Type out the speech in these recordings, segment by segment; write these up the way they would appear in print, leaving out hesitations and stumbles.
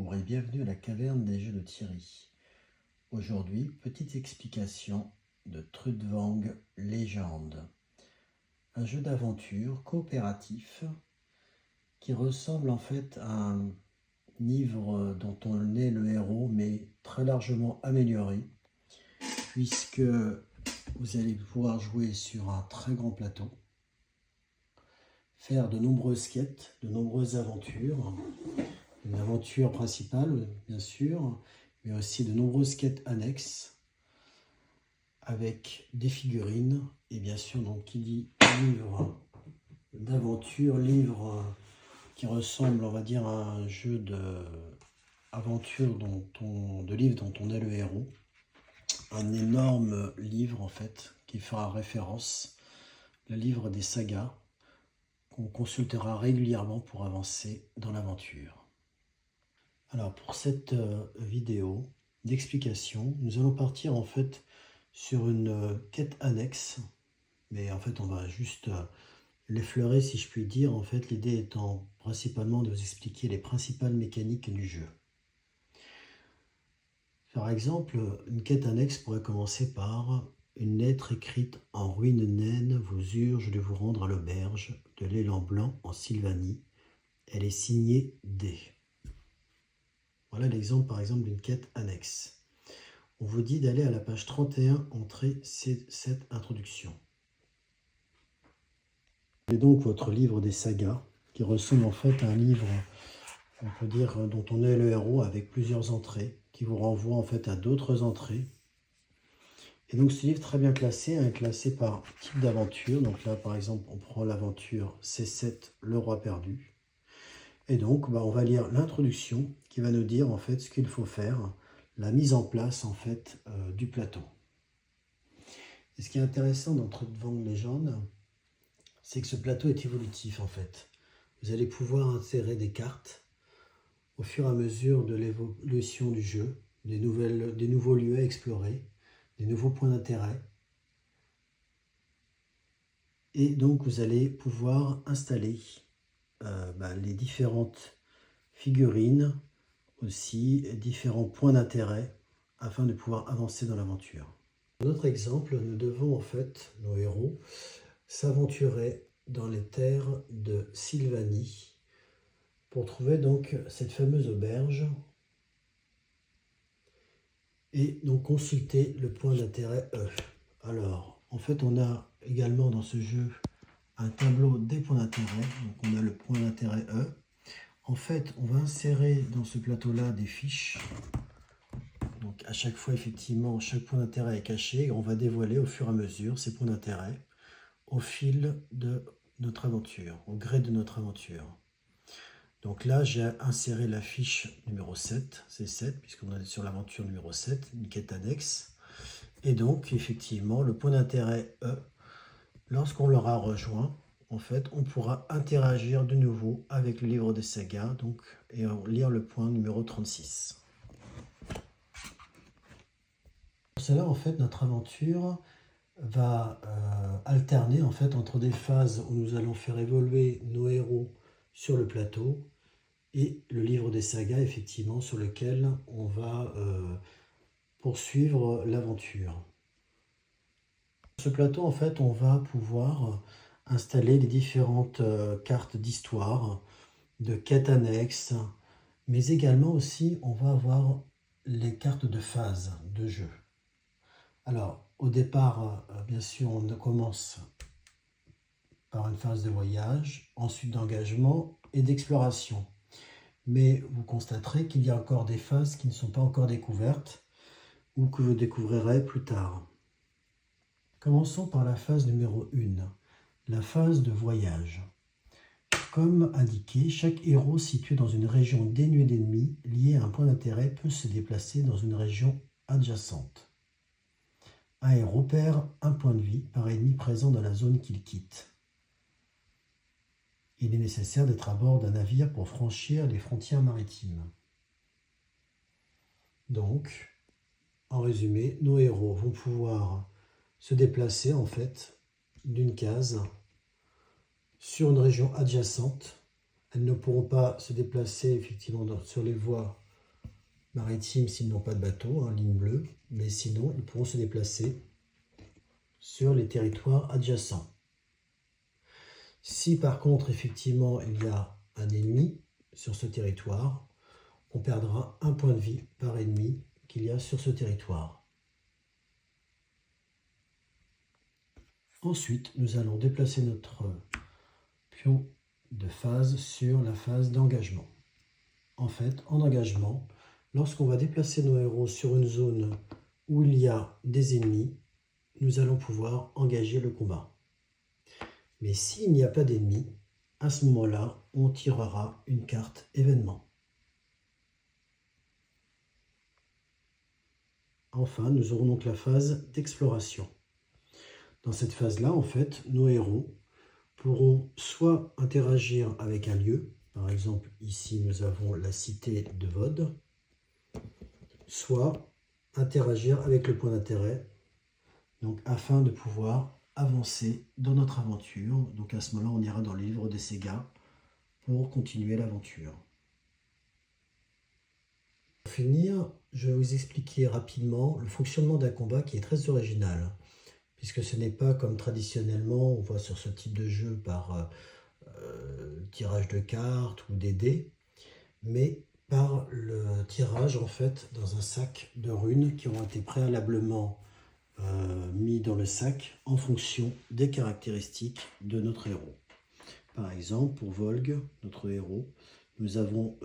Bonjour et bienvenue à la caverne des jeux de Thierry. Aujourd'hui, petite explication de Trudvang Legend, un jeu d'aventure coopératif qui ressemble en fait à un livre dont on est le héros, mais très largement amélioré, puisque vous allez pouvoir jouer sur un très grand plateau, faire de nombreuses quêtes, de nombreuses aventures, une aventure principale bien sûr, mais aussi de nombreuses quêtes annexes avec des figurines et bien sûr, donc qui dit livre d'aventure, livre qui ressemble, on va dire, à un jeu d'aventure de livre dont on est le héros, un énorme livre en fait qui fera référence, le livre des sagas qu'on consultera régulièrement pour avancer dans l'aventure. Alors pour cette vidéo d'explication, nous allons partir en fait sur une quête annexe, mais en fait on va juste l'effleurer si je puis dire, en fait l'idée étant principalement de vous expliquer les principales mécaniques du jeu. Par exemple, une quête annexe pourrait commencer par une lettre écrite en ruine naine vous urge de vous rendre à l'auberge de l'élan blanc en Sylvanie. Elle est signée D. Voilà l'exemple par exemple d'une quête annexe. On vous dit d'aller à la page 31, entrée cette introduction. C'est donc votre livre des sagas qui ressemble en fait à un livre, on peut dire, dont on est le héros avec plusieurs entrées qui vous renvoient en fait à d'autres entrées. Et donc ce livre très bien classé est classé par type d'aventure. Donc là par exemple on prend l'aventure C7, le roi perdu. Et donc, on va lire l'introduction qui va nous dire en fait ce qu'il faut faire, la mise en place en fait du plateau. Et ce qui est intéressant dans Trudvang Legend, c'est que ce plateau est évolutif en fait. Vous allez pouvoir insérer des cartes au fur et à mesure de l'évolution du jeu, des nouveaux lieux à explorer, des nouveaux points d'intérêt. Et donc, vous allez pouvoir installer les différentes figurines, aussi différents points d'intérêt afin de pouvoir avancer dans l'aventure. Dans notre exemple, nous devons en fait, nos héros, s'aventurer dans les terres de Sylvanie pour trouver donc cette fameuse auberge et donc consulter le point d'intérêt E. Alors, en fait, on a également dans ce jeu un tableau des points d'intérêt, donc on a le point d'intérêt E. En fait, on va insérer dans ce plateau-là des fiches. Donc à chaque fois, effectivement, chaque point d'intérêt est caché et on va dévoiler au fur et à mesure ces points d'intérêt au fil de notre aventure, au gré de notre aventure. Donc là, j'ai inséré la fiche numéro 7, c'est 7, puisqu'on est sur l'aventure numéro 7, une quête annexe. Et donc, effectivement, le point d'intérêt E, lorsqu'on l'aura rejoint, en fait, on pourra interagir de nouveau avec le livre des sagas donc, et lire le point numéro 36. Pour cela, en fait, notre aventure va alterner en fait, entre des phases où nous allons faire évoluer nos héros sur le plateau et le livre des sagas, effectivement, sur lequel on va poursuivre l'aventure. Sur ce plateau, en fait, on va pouvoir installer les différentes cartes d'histoire, de quêtes annexes, mais également aussi, on va avoir les cartes de phase de jeu. Alors, au départ, bien sûr, on commence par une phase de voyage, ensuite d'engagement et d'exploration. Mais vous constaterez qu'il y a encore des phases qui ne sont pas encore découvertes ou que vous découvrirez plus tard. Commençons par la phase numéro 1, la phase de voyage. Comme indiqué, chaque héros situé dans une région dénuée d'ennemis lié à un point d'intérêt peut se déplacer dans une région adjacente. Un héros perd un point de vie par ennemi présent dans la zone qu'il quitte. Il est nécessaire d'être à bord d'un navire pour franchir les frontières maritimes. Donc, en résumé, nos héros vont pouvoir se déplacer en fait d'une case sur une région adjacente. Elles ne pourront pas se déplacer effectivement sur les voies maritimes s'ils n'ont pas de bateau, hein, ligne bleue, mais sinon ils pourront se déplacer sur les territoires adjacents. Si par contre effectivement il y a un ennemi sur ce territoire, on perdra un point de vie par ennemi qu'il y a sur ce territoire. Ensuite, nous allons déplacer notre pion de phase sur la phase d'engagement. En fait, en engagement, lorsqu'on va déplacer nos héros sur une zone où il y a des ennemis, nous allons pouvoir engager le combat. Mais s'il n'y a pas d'ennemis, à ce moment-là, on tirera une carte événement. Enfin, nous aurons donc la phase d'exploration. Dans cette phase-là, en fait, nos héros pourront soit interagir avec un lieu, par exemple ici nous avons la cité de Vod, soit interagir avec le point d'intérêt, donc afin de pouvoir avancer dans notre aventure. Donc à ce moment-là, on ira dans le livre des Sega pour continuer l'aventure. Pour finir, je vais vous expliquer rapidement le fonctionnement d'un combat qui est très original, puisque ce n'est pas comme traditionnellement on voit sur ce type de jeu par tirage de cartes ou des dés, mais par le tirage en fait dans un sac de runes qui ont été préalablement mis dans le sac en fonction des caractéristiques de notre héros. Par exemple, pour Volg, notre héros, nous avons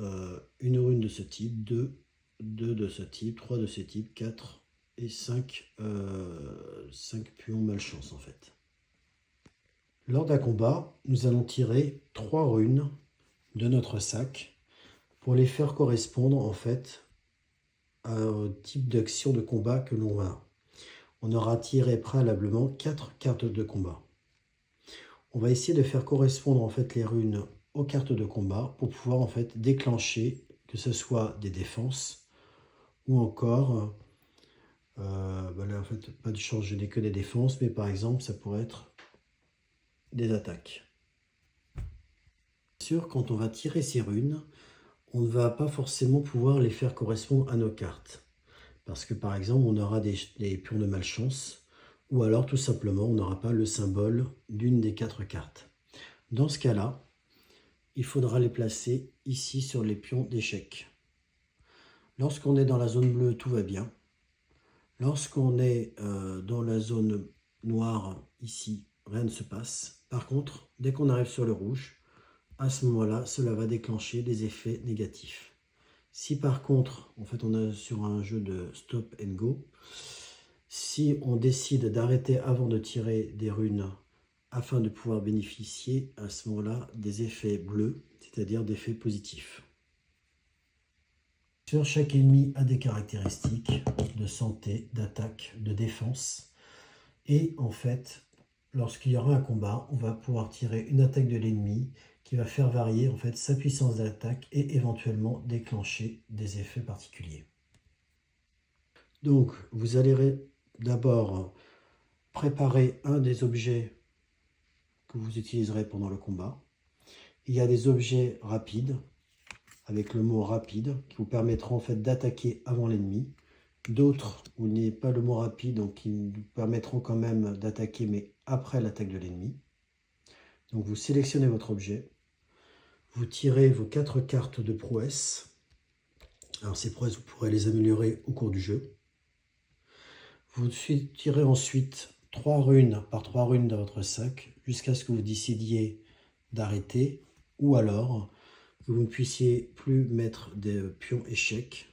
une rune de ce type, 2 de ce type, 3 de ce type, 4 et 5 pions malchance en fait. Lors d'un combat, nous allons tirer 3 runes de notre sac pour les faire correspondre en fait au type d'action de combat que l'on a. On aura tiré préalablement 4 cartes de combat. On va essayer de faire correspondre en fait les runes aux cartes de combat pour pouvoir en fait déclencher que ce soit des défenses ou encore là en fait pas de chance, je n'ai que des défenses, mais par exemple ça pourrait être des attaques. Bien sûr, quand on va tirer ces runes, on ne va pas forcément pouvoir les faire correspondre à nos cartes. Parce que par exemple, on aura des pions de malchance, ou alors tout simplement, on n'aura pas le symbole d'une des 4 cartes. Dans ce cas-là, il faudra les placer ici sur les pions d'échec. Lorsqu'on est dans la zone bleue, tout va bien. Lorsqu'on est dans la zone noire, ici, rien ne se passe. Par contre, dès qu'on arrive sur le rouge, à ce moment-là, cela va déclencher des effets négatifs. Si par contre, en fait, on est sur un jeu de stop and go, si on décide d'arrêter avant de tirer des runes afin de pouvoir bénéficier à ce moment-là des effets bleus, c'est-à-dire d'effets positifs. Sur chaque ennemi a des caractéristiques de santé, d'attaque, de défense. Et en fait, lorsqu'il y aura un combat, on va pouvoir tirer une attaque de l'ennemi qui va faire varier en fait sa puissance d'attaque et éventuellement déclencher des effets particuliers. Donc, vous allez d'abord préparer un des objets que vous utiliserez pendant le combat. Il y a des objets rapides, avec le mot rapide, qui vous permettront en fait d'attaquer avant l'ennemi. D'autres où il n'y a pas le mot rapide, donc qui nous permettront quand même d'attaquer, mais après l'attaque de l'ennemi. Donc vous sélectionnez votre objet, vous tirez vos 4 cartes de prouesse. Alors ces prouesses, vous pourrez les améliorer au cours du jeu. Vous tirez ensuite 3 runes par 3 runes dans votre sac, jusqu'à ce que vous décidiez d'arrêter, ou alors que vous ne puissiez plus mettre des pions échecs.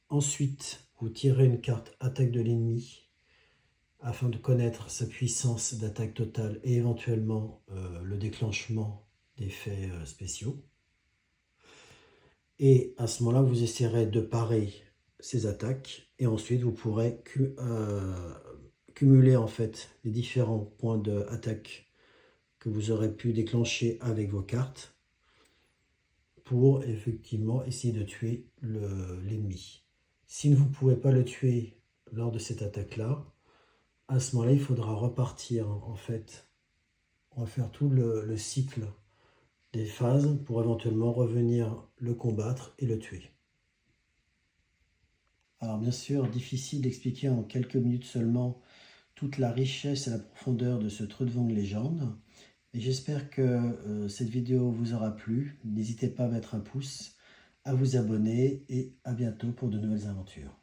Ensuite, vous tirez une carte attaque de l'ennemi afin de connaître sa puissance d'attaque totale et éventuellement le déclenchement d'effets spéciaux. Et à ce moment-là, vous essaierez de parer ces attaques et ensuite vous pourrez cumuler en fait les différents points d'attaque que vous aurez pu déclencher avec vos cartes pour effectivement essayer de tuer l'ennemi. Si vous ne pouvez pas le tuer lors de cette attaque-là, à ce moment-là, il faudra repartir en fait. On va faire tout le cycle des phases pour éventuellement revenir le combattre et le tuer. Alors bien sûr, difficile d'expliquer en quelques minutes seulement toute la richesse et la profondeur de ce Trudvang légende. Et j'espère que cette vidéo vous aura plu. N'hésitez pas à mettre un pouce, à vous abonner et à bientôt pour de nouvelles aventures.